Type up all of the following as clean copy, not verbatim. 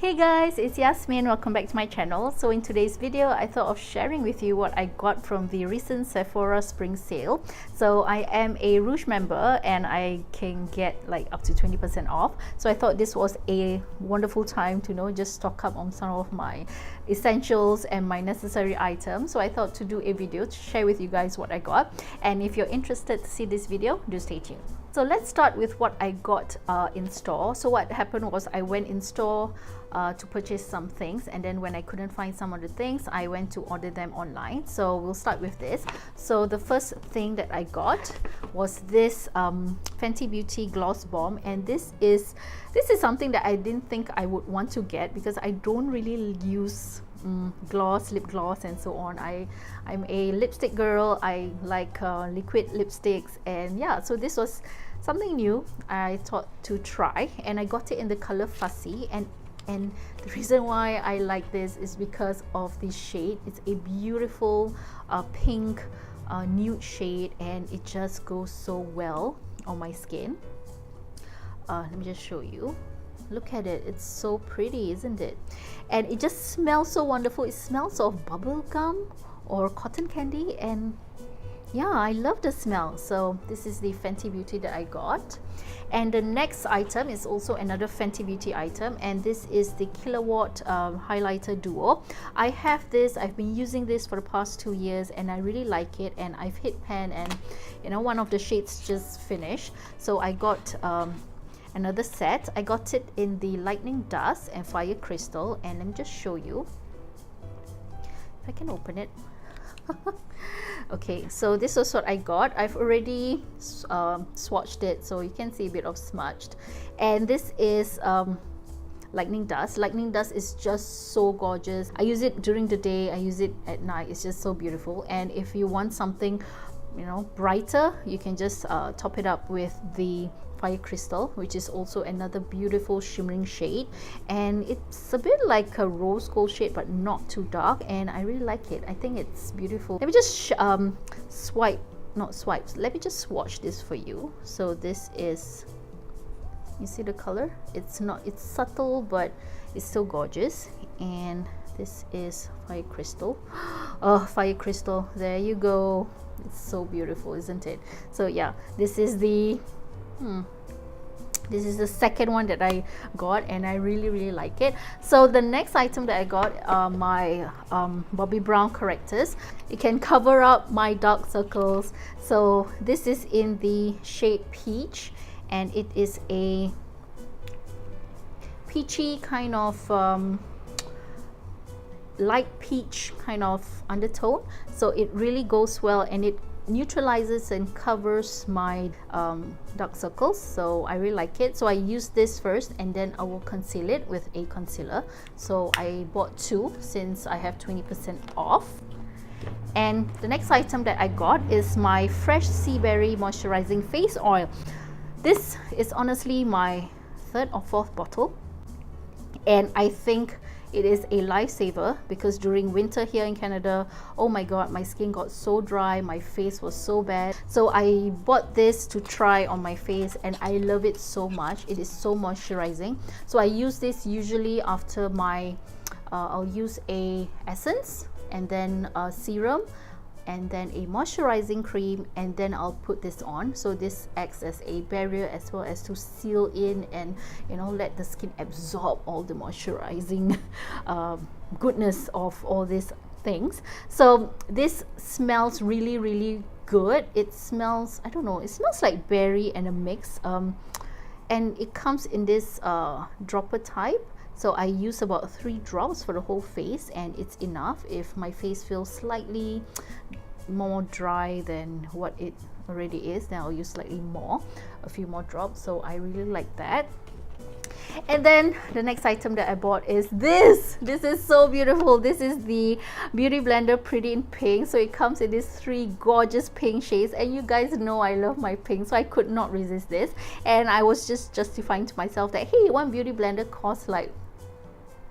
Hey guys, it's Yasmin. Welcome back to my channel. So in today's video, I thought of sharing with you what I got from the recent Sephora spring sale. So I am a Rouge member and I can get like up to 20% off. So I thought this was a wonderful time to just stock up on some of my essentials and my necessary items. So I thought to do a video to share with you guys what I got. And if you're interested to see this video, do stay tuned. So let's start with what I got in store. So what happened was I went in store to purchase some things, and then when I couldn't find some of the things, I went to order them online. So we'll start with this. So the first thing that I got was this Fenty Beauty Gloss Bomb, and this is something that I didn't think I would want to get because I don't really use lip gloss and so on. I'm a lipstick girl. I like liquid lipsticks, and yeah, so this was something new I thought to try, and I got it in the color Fussy, and the reason why I like this is because of the shade. It's a beautiful pink nude shade, and it just goes so well on my skin. Let me just show you. Look at it, it's so pretty, isn't it? And it just smells so wonderful. It smells of bubble gum or cotton candy, and yeah, I love the smell. So this is the Fenty Beauty that I got. And the next item is also another Fenty Beauty item, and this is the Killawatt highlighter duo. I have this, I've been using this for the past 2 years, and I really like it, and I've hit pan, and one of the shades just finished, so I got another set. I got it in the Lightning Dust and Fire Crystal, and let me just show you if I can open it. Okay, so this was what I got. I've already swatched it, so you can see a bit of smudged. And this is Lightning Dust. Lightning Dust is just so gorgeous. I use it during the day, I use it at night. It's just so beautiful. And if you want something brighter, you can just top it up with the Fire Crystal, which is also another beautiful shimmering shade, and it's a bit like a rose gold shade but not too dark, and I really like it. I think it's beautiful. Let me just let me just swatch this for you. So this is, you see the color? It's subtle, but it's still gorgeous. And this is Fire Crystal. Oh, Fire Crystal, there you go. It's so beautiful, isn't it? So yeah, this is the this is the second one that I got, and I really like it. So the next item that I got are my Bobbi Brown correctors. It can cover up my dark circles. So this is in the shade Peach, and it is a peachy kind of light peach kind of undertone, so it really goes well, and it neutralizes and covers my dark circles, so I really like it. So I use this first, and then I will conceal it with a concealer. So I bought two since I have 20% off. And the next item that I got is my Fresh Sea Berry Moisturizing Face Oil. This is honestly my third or fourth bottle, and I think it is a lifesaver because during winter here in Canada, oh my god, my skin got so dry, my face was so bad. So I bought this to try on my face, and I love it so much. It is so moisturizing. So I use this usually after my I'll use a essence, and then a serum, and then a moisturizing cream, and then I'll put this on. So this acts as a barrier as well as to seal in and let the skin absorb all the moisturizing goodness of all these things. So this smells really good. It smells, I don't know, it smells like berry and a mix, and it comes in this dropper type. So I use about 3 drops for the whole face, and it's enough. If my face feels slightly more dry than what it already is, then I'll use slightly more, a few more drops. So I really like that. And then the next item that I bought is this. This is so beautiful. This is the Beauty Blender Pretty in Pink. So it comes in these 3 gorgeous pink shades, and you guys know I love my pink, so I could not resist this. And I was just justifying to myself that hey, one beauty blender costs like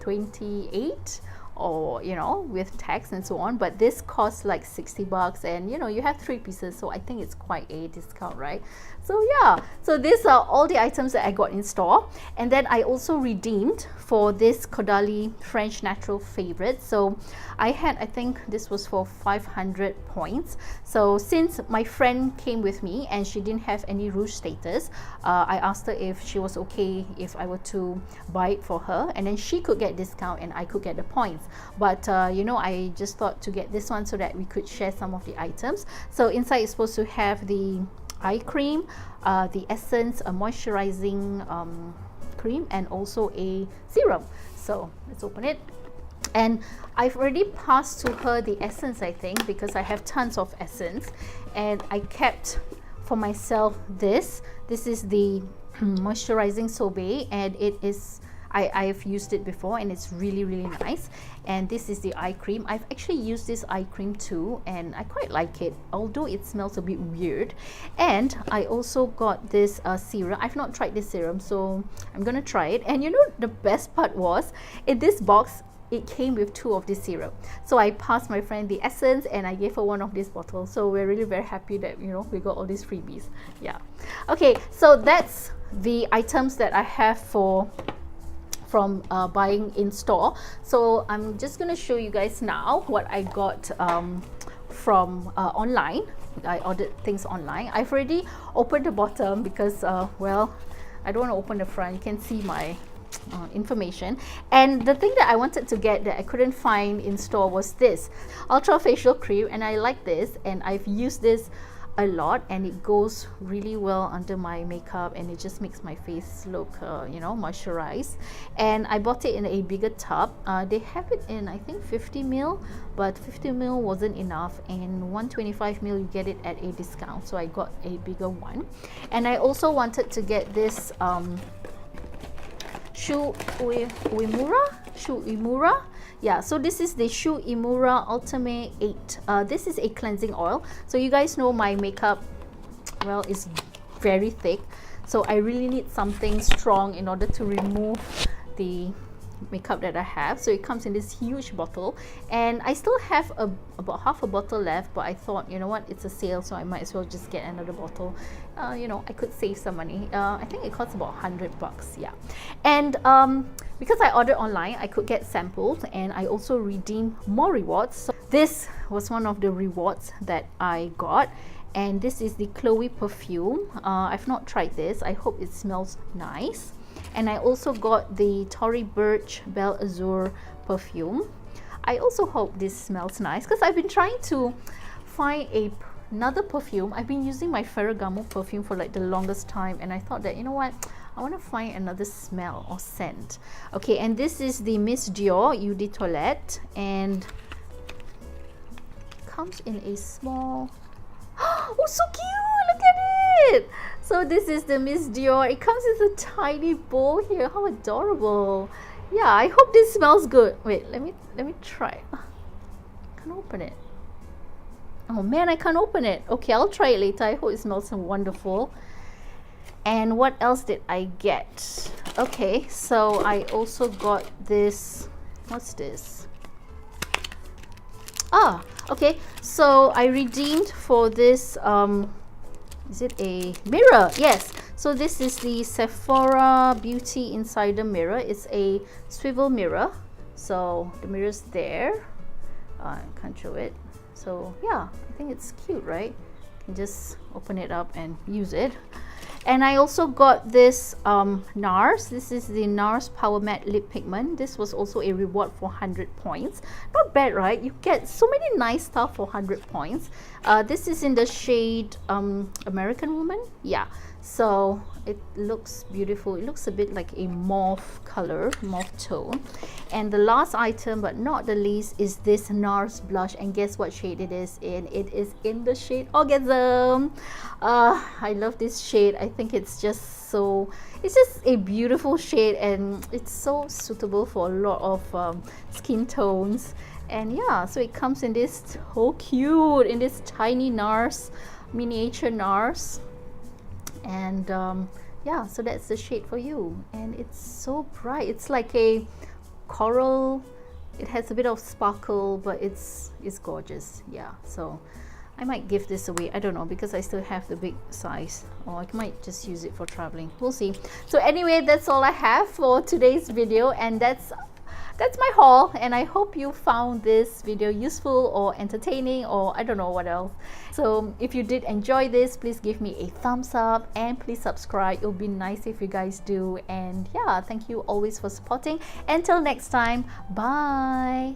28 or you know, with tax and so on, but this costs like 60 bucks, and you know, you have 3 pieces, so I think it's quite a discount, right? So yeah, so these are all the items that I got in store. And then I also redeemed for this Caudalie French Natural Favorite. So I had, I think this was for 500 points. So since my friend came with me and she didn't have any rouge status, I asked her if she was okay if I were to buy it for her, and then she could get discount and I could get the points. But you know, I just thought to get this one so that we could share some of the items. So inside is supposed to have the eye cream, the essence, a moisturizing cream, and also a serum. So let's open it. And I've already passed to her the essence, I think, because I have tons of essence, and I kept for myself this is the moisturizing sorbet, and it is I've used it before and it's really nice. And this is the eye cream. I've actually used this eye cream too, and I quite like it, although it smells a bit weird. And I also got this serum. I've not tried this serum, so I'm gonna try it. And you know, the best part was, in this box it came with 2 of this serum. So I passed my friend the essence and I gave her 1 of these bottles. So we're really very happy that, you know, we got all these freebies. Yeah. Okay, so that's the items that I have from buying in store. So I'm just going to show you guys now what I got from online. I ordered things online. I've already opened the bottom because well, I don't want to open the front. You can see my information. And the thing that I wanted to get that I couldn't find in store was this Ultra Facial Cream, and I like this, and I've used this a lot, and it goes really well under my makeup, and it just makes my face look you know, moisturized. And I bought it in a bigger tub. They have it in, I think, 50 ml, but 50 ml wasn't enough, and 125 ml you get it at a discount, so I got a bigger one. And I also wanted to get this Shu Uemura. Yeah, so this is the Shu Uemura Ultimate 8. This is a cleansing oil. So you guys know my makeup, well, is very thick, so I really need something strong in order to remove the makeup that I have. So it comes in this huge bottle, and I still have about half a bottle left, but I thought, you know what, it's a sale, so I might as well just get another bottle. You know, I could save some money. I think it costs about 100 bucks. Yeah. And because I ordered online, I could get samples, and I also redeemed more rewards. So this was one of the rewards that I got, and this is the Chloe perfume. I've not tried this. I hope it smells nice. And I also got the Tory Burch Belle Azure perfume. I also hope this smells nice, because I've been trying to find another perfume. I've been using my Ferragamo perfume for like the longest time, and I thought that, you know what, I want to find another smell or scent. Okay, and this is the Miss Dior Eau de Toilette, and it comes in a small oh, so cute, look at it. So this is the Miss Dior. It comes with a tiny bowl here. How adorable. Yeah, I hope this smells good. Wait, let me try. Can't open it. Oh man, I can't open it. Okay, I'll try it later. I hope it smells wonderful. And what else did I get? Okay, so I also got this. What's this? Ah, okay, so I redeemed for this is it a mirror? Yes, so this is the Sephora Beauty Insider mirror. It's a swivel mirror, so the mirror's there. I can't show it. So yeah, I think it's cute, right? You can just open it up and use it. And I also got this NARS. This is the NARS Power Matte Lip Pigment. This was also a reward for 100 points. Not bad, right? You get so many nice stuff for 100 points. This is in the shade American Woman. Yeah, so it looks beautiful. It looks a bit like a mauve color, mauve tone. And the last item, but not the least, is this NARS blush. And guess what shade it is in? It is in the shade Orgasm. I love this shade. I think it's just a beautiful shade, and it's so suitable for a lot of skin tones. And yeah, so it comes in this so cute, in this tiny NARS, miniature NARS. And yeah, so that's the shade for you, and it's so bright. It's like a coral It has a bit of sparkle, but it's gorgeous. Yeah, so I might give this away. I don't know, because I still have the big size, or I might just use it for traveling. We'll see. So anyway, that's all I have for today's video, and that's my haul, and I hope you found this video useful or entertaining, or I don't know what else. So if you did enjoy this, please give me a thumbs up and please subscribe. It'll be nice if you guys do. And yeah, thank you always for supporting. Until next time, bye.